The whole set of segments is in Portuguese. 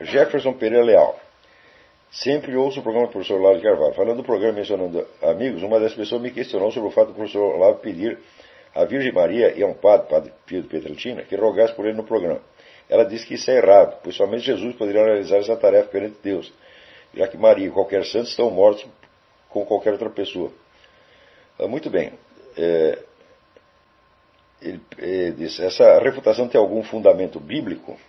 Jefferson Pereira Leal. Sempre ouço o programa do professor Olavo de Carvalho. Falando do programa mencionando amigos, uma das pessoas me questionou sobre o fato do professor Olavo pedir à Virgem Maria e a um padre Pio de Pietrelcina, que rogasse por ele no programa. Ela disse que isso é errado, pois somente Jesus poderia realizar essa tarefa perante Deus, já que Maria e qualquer santo estão mortos com qualquer outra pessoa. Muito bem. Ele disse, essa refutação tem algum fundamento bíblico?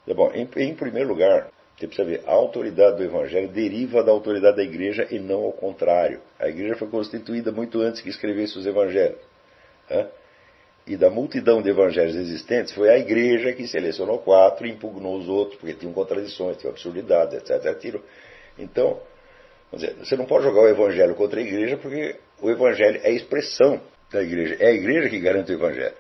Bom, em primeiro lugar, você precisa ver, a autoridade do Evangelho deriva da autoridade da Igreja e não ao contrário. A Igreja foi constituída muito antes que escrevesse os Evangelhos. E da multidão de evangelhos existentes, foi a Igreja que selecionou 4 e impugnou os outros, porque tinham contradições, tinham absurdidades, etc. Então, vamos dizer, você não pode jogar o Evangelho contra a Igreja, porque o Evangelho é a expressão da Igreja. É a Igreja que garante o Evangelho.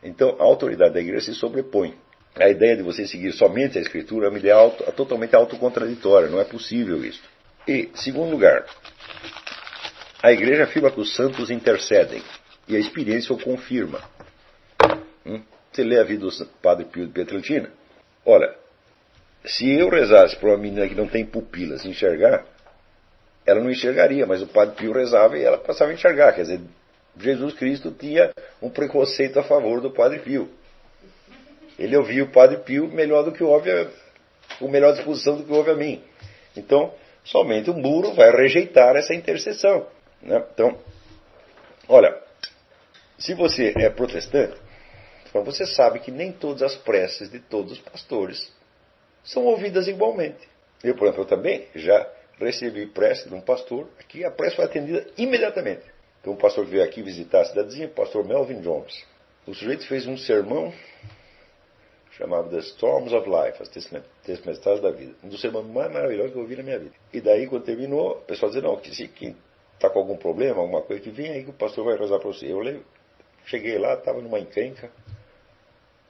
Então, a autoridade da Igreja se sobrepõe. A ideia de você seguir somente a Escritura é uma ideia totalmente autocontraditória. Não é possível isso. E, segundo lugar, a Igreja afirma que os santos intercedem. E a experiência o confirma. Você lê a vida do padre Pio de Pietrelcina. Olha, se eu rezasse para uma menina que não tem pupilas enxergar, ela não enxergaria, mas o padre Pio rezava e ela passava a enxergar. Quer dizer, Jesus Cristo tinha um preconceito a favor do padre Pio. Ele ouvia o padre Pio melhor do que com melhor disposição do que ouve a mim. Então, somente o muro vai rejeitar essa intercessão. Então, olha, se você é protestante, você sabe que nem todas as preces de todos os pastores são ouvidas igualmente. Eu, por exemplo, também já recebi prece de um pastor, aqui a prece foi atendida imediatamente. Então, um pastor que veio aqui visitar a cidadezinha, o pastor Melvin Jones. O sujeito fez um sermão chamado The Storms of Life, as tempestades da vida. Um dos sermões mais maravilhosos que eu ouvi na minha vida. E daí, quando terminou, o pessoal dizia, não, que se está com algum problema, alguma coisa, que vem aí que o pastor vai rezar para você. Eu cheguei lá, estava numa encrenca,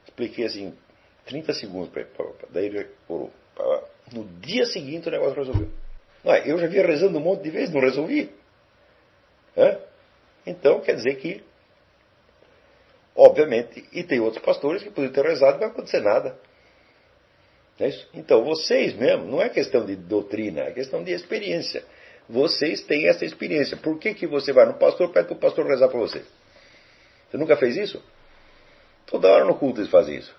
expliquei assim, 30 segundos para ele, daí ele orou. No dia seguinte o negócio resolveu. Não, eu já vinha rezando um monte de vezes, não resolvi. Então, quer dizer que, obviamente, e tem outros pastores que poderiam ter rezado e não vai acontecer nada. É isso? Então, vocês mesmo, não é questão de doutrina, é questão de experiência. Vocês têm essa experiência. Por que você vai no pastor e pede para o pastor rezar para você? Você nunca fez isso? Toda hora no culto eles fazem isso.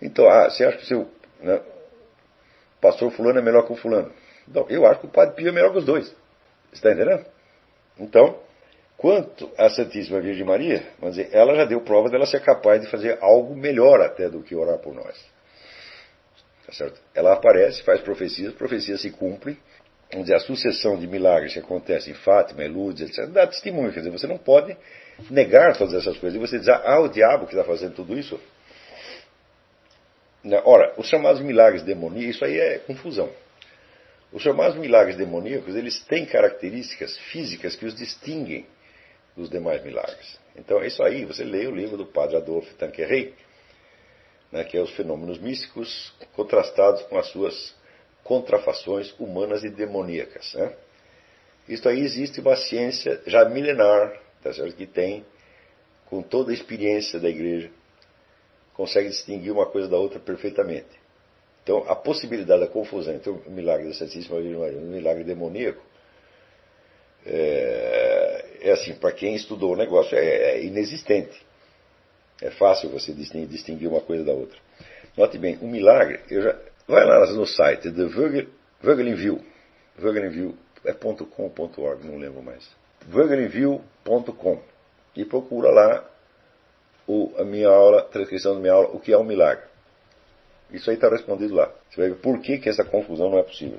Então, você acha que o seu pastor fulano é melhor que o fulano? Não, eu acho que o padre Pio é melhor que os dois. Você está entendendo? Então, quanto à Santíssima Virgem Maria, vamos dizer, ela já deu prova dela ser capaz de fazer algo melhor até do que orar por nós. Tá certo? Ela aparece, faz profecias se cumprem. Vamos dizer, a sucessão de milagres que acontece em Fátima, em Lourdes, etc., dá testemunho. Quer dizer, você não pode negar todas essas coisas. E você dizer, o diabo que está fazendo tudo isso. Ora, os chamados milagres demoníacos, isso aí é confusão. Os chamados milagres demoníacos, eles têm características físicas que os distinguem dos demais milagres. Então, é isso aí, você lê o livro do padre Adolphe Tanqueray, que é os fenômenos místicos contrastados com as suas contrafações humanas e demoníacas. Isso aí existe uma ciência já milenar, tá certo? Que tem, com toda a experiência da Igreja, consegue distinguir uma coisa da outra perfeitamente. Então, a possibilidade da confusão entre o milagre da Santíssima Virgem Maria e o milagre demoníaco é assim, para quem estudou o negócio, é inexistente. É fácil você distinguir uma coisa da outra. Note bem, o milagre, vai lá no site do Voegelinville, é .com.org, não lembro mais, voegelinville.com, e procura lá a minha aula, a transcrição da minha aula, o que é um milagre. Isso aí está respondido lá. Você vai ver por que essa confusão não é possível.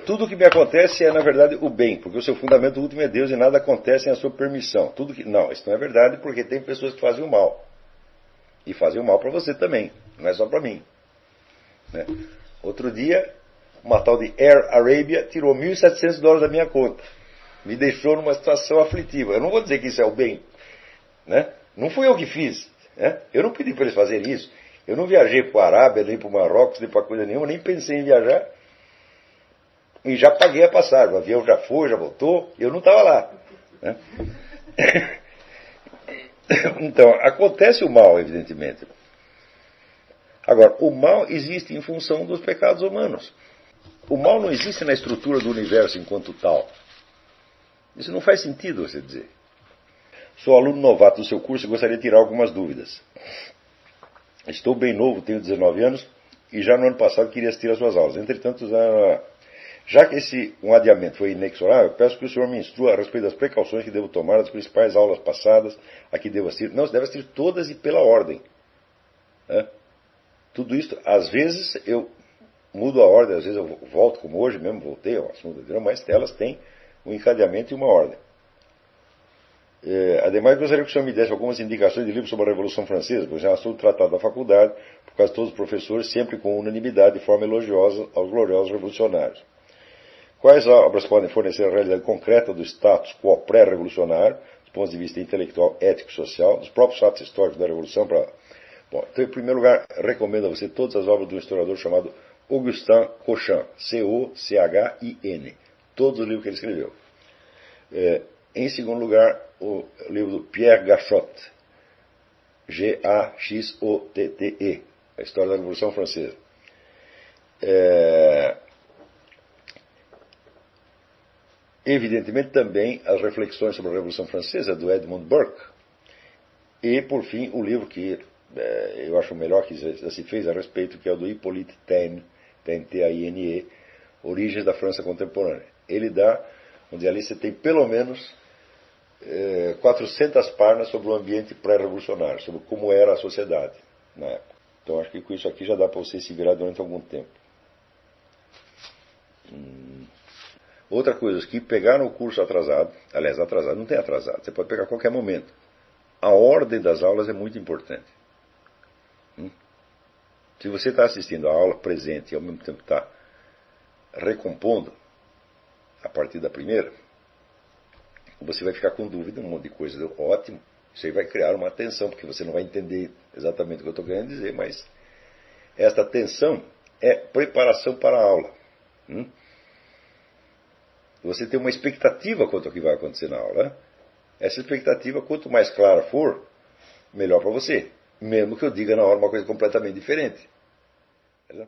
Tudo o que me acontece é, na verdade, o bem, porque o seu fundamento último é Deus e nada acontece sem a sua permissão. Não, isso não é verdade, porque tem pessoas que fazem o mal. E fazem o mal para você também, não é só para mim. Outro dia, uma tal de Air Arabia tirou $1.700 da minha conta. Me deixou numa situação aflitiva. Eu não vou dizer que isso é o bem. Não fui eu que fiz. Eu não pedi para eles fazerem isso. Eu não viajei para a Arábia, nem para o Marrocos, nem para coisa nenhuma, nem pensei em viajar. E já paguei a passagem. O avião já foi, já voltou. Eu não estava lá. Então, acontece o mal, evidentemente. Agora, o mal existe em função dos pecados humanos. O mal não existe na estrutura do universo enquanto tal. Isso não faz sentido você dizer. Sou aluno novato do seu curso e gostaria de tirar algumas dúvidas. Estou bem novo, tenho 19 anos e já no ano passado queria assistir às suas aulas. Entretanto, já que um adiamento foi inexorável, peço que o senhor me instrua a respeito das precauções que devo tomar, das principais aulas passadas, a que devo assistir. Não, você deve assistir todas e pela ordem. Tudo isso, às vezes eu mudo a ordem, às vezes eu volto, como hoje mesmo voltei ao assunto, mas elas têm um encadeamento e uma ordem. Ademais, gostaria que o senhor me desse algumas indicações de livros sobre a Revolução Francesa, pois é um assunto tratado na faculdade, por causa de todos os professores, sempre com unanimidade e forma elogiosa aos gloriosos revolucionários. Quais obras podem fornecer a realidade concreta do status quo pré-revolucionário, do ponto de vista intelectual, ético e social, dos próprios fatos históricos da Revolução? Bom, então, em primeiro lugar, recomendo a você todas as obras de um historiador chamado Augustin Cochin, C-O-C-H-I-N, todos os livros que ele escreveu. Em segundo lugar, o livro do Pierre Gachot, G-A-X-O-T-T-E, A História da Revolução Francesa. Evidentemente, também as reflexões sobre a Revolução Francesa, do Edmund Burke. E, por fim, o livro que eu acho o melhor que já se fez a respeito, que é o do Hippolyte Taine, T-A-I-N-E, Origens da França Contemporânea. Ele dá, onde ali você tem pelo menos 400 páginas sobre o ambiente pré-revolucionário, sobre como era a sociedade na época. Então acho que com isso aqui já dá para você se virar durante algum tempo. Outra coisa, que pegaram o curso atrasado, aliás, atrasado, não tem atrasado, você pode pegar a qualquer momento. A ordem das aulas é muito importante. Se você está assistindo a aula presente e ao mesmo tempo está recompondo a partir da primeira, você vai ficar com dúvida, um monte de coisa, ótimo. Isso aí vai criar uma tensão, porque você não vai entender exatamente o que eu estou querendo dizer, mas esta tensão é preparação para a aula. Você tem uma expectativa quanto ao que vai acontecer na aula. Essa expectativa, quanto mais clara for, melhor para você. Mesmo que eu diga na hora uma coisa completamente diferente. Entendeu?